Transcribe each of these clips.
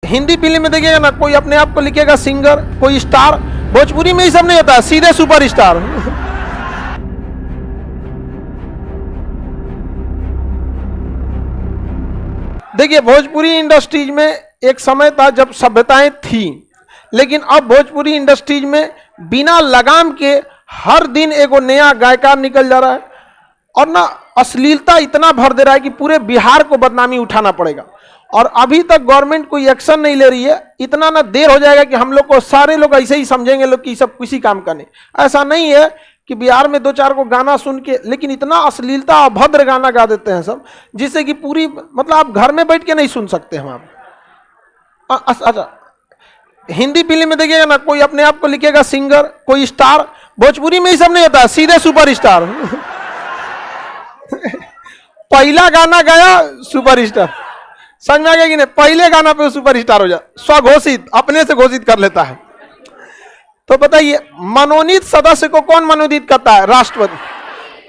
Hindi film में देखिएगा ना, कोई अपने आप को लिखेगा सिंगर, कोई स्टार। भोजपुरी में ये सब नहीं होता है, सीधे सुपर स्टार। देखिए, भोजपुरी इंडस्ट्रीज में एक समय था जब सभ्यताएं थी, लेकिन अब भोजपुरी इंडस्ट्रीज में बिना लगाम के हर दिन एगो नया गायकार निकल जा रहा है, और ना अश्लीलता इतना भर दे रहा है कि पूरे बिहार को बदनामी उठाना पड़ेगा। और अभी तक गवर्नमेंट कोई एक्शन नहीं ले रही है। इतना ना देर हो जाएगा कि हम लोग को सारे लोग ऐसे ही समझेंगे लोग कि सब किसी काम का नहीं। ऐसा नहीं है कि बिहार में दो चार को गाना सुन के, लेकिन इतना अश्लीलता अभद्र गाना गा देते हैं सब, जिससे कि पूरी मतलब आप घर में बैठ के नहीं सुन सकते हम आप। अच्छा, हिंदी फिल्म में देखिएगा ना, कोई अपने आप को लिखेगा सिंगर, कोई स्टार। भोजपुरी में ये सब नहीं होता है, सीधे सुपर स्टार। पहला गाना गाया सुपर स्टार, समझ में आ गया कि नहीं? पहले गाना पे सुपर स्टार हो जाए, स्वघोषित, अपने से घोषित कर लेता है। तो बताइए, मनोनीत सदस्य को कौन मनोनीत करता है? राष्ट्रपति।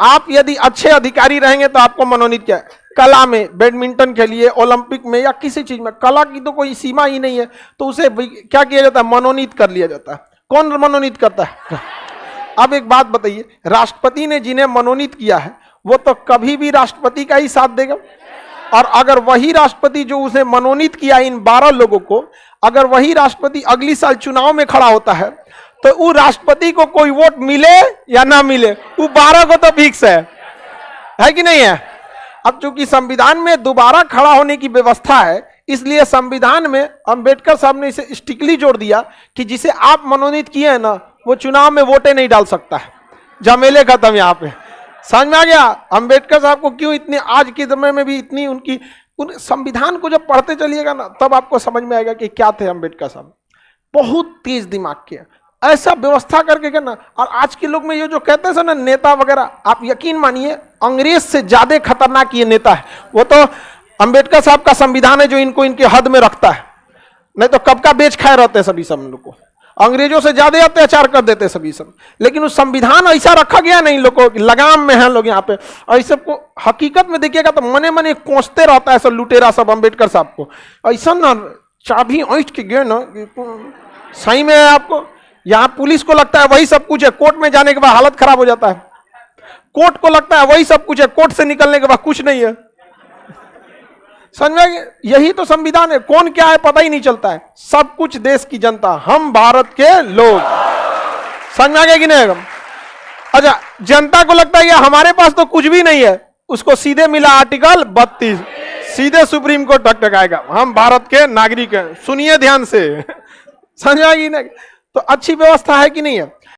आप यदि अच्छे अधिकारी रहेंगे तो आपको मनोनीत किया है। कला में, बैडमिंटन खेलिए, ओलंपिक में या किसी चीज में, कला की तो कोई सीमा ही नहीं है, तो उसे क्या किया जाता है? मनोनीत कर लिया जाता है। कौन मनोनीत करता है? अब एक बात बताइए, राष्ट्रपति ने जिन्हें मनोनीत किया है वो तो कभी भी राष्ट्रपति का ही साथ देगा, और अगर वही राष्ट्रपति जो उसे मनोनीत किया इन 12 लोगों को, अगर वही राष्ट्रपति अगली साल चुनाव में खड़ा होता है तो वो राष्ट्रपति को कोई वोट मिले या ना मिले, वो 12 को तो फिक्स है कि नहीं है? अब चूंकि संविधान में दोबारा खड़ा होने की व्यवस्था है, इसलिए संविधान में अंबेडकर साहब ने इसे स्ट्रिक्टली जोड़ दिया कि जिसे आप मनोनीत किए हैं ना, वो चुनाव में वोटें नहीं डाल सकता है। जमेले खत्म यहाँ पे। समझ में आ गया अंबेडकर साहब को क्यों इतनी आज के समय में भी इतनी उनकी संविधान को जब पढ़ते चलिएगा ना, तब आपको समझ में आएगा कि क्या थे अंबेडकर साहब। बहुत तेज दिमाग के, ऐसा व्यवस्था करके करना। और आज के लोग में ये जो कहते हैं ना नेता वगैरह, आप यकीन मानिए अंग्रेज से ज्यादा खतरनाक ये नेता है। वो तो अंबेडकर साहब का संविधान है जो इनको इनके हद में रखता है, नहीं तो कब का बेच खाए रहते हैं सभी सब लोग को। अंग्रेजों से ज्यादा अत्याचार कर देते सभी सब, लेकिन उस संविधान ऐसा रखा गया नहीं, लोगों की लगाम में है लोग यहाँ पे। और इस सबको हकीकत में देखिएगा तो मने मने कोसते रहता है सब लुटेरा सब अंबेडकर साहब को। ऐसा ना चाबी ऐंठ के गए ना, सही में है आपको। यहाँ पुलिस को लगता है वही सब कुछ है, कोर्ट में जाने के बाद हालत खराब हो जाता है। कोर्ट को लगता है वही सब कुछ है, कोर्ट से निकलने के बाद कुछ नहीं है। समझ में? यही तो संविधान है। कौन क्या है पता ही नहीं चलता है, सब कुछ देश की जनता, हम भारत के लोग। समझ में आ गया कि नहीं? अच्छा, जनता को लगता है कि हमारे पास तो कुछ भी नहीं है, उसको सीधे मिला आर्टिकल 32, सीधे सुप्रीम कोर्ट टकटकाएगा, हम भारत के नागरिक हैं। सुनिए ध्यान से। समझ में आ गई? तो अच्छी व्यवस्था है कि नहीं है?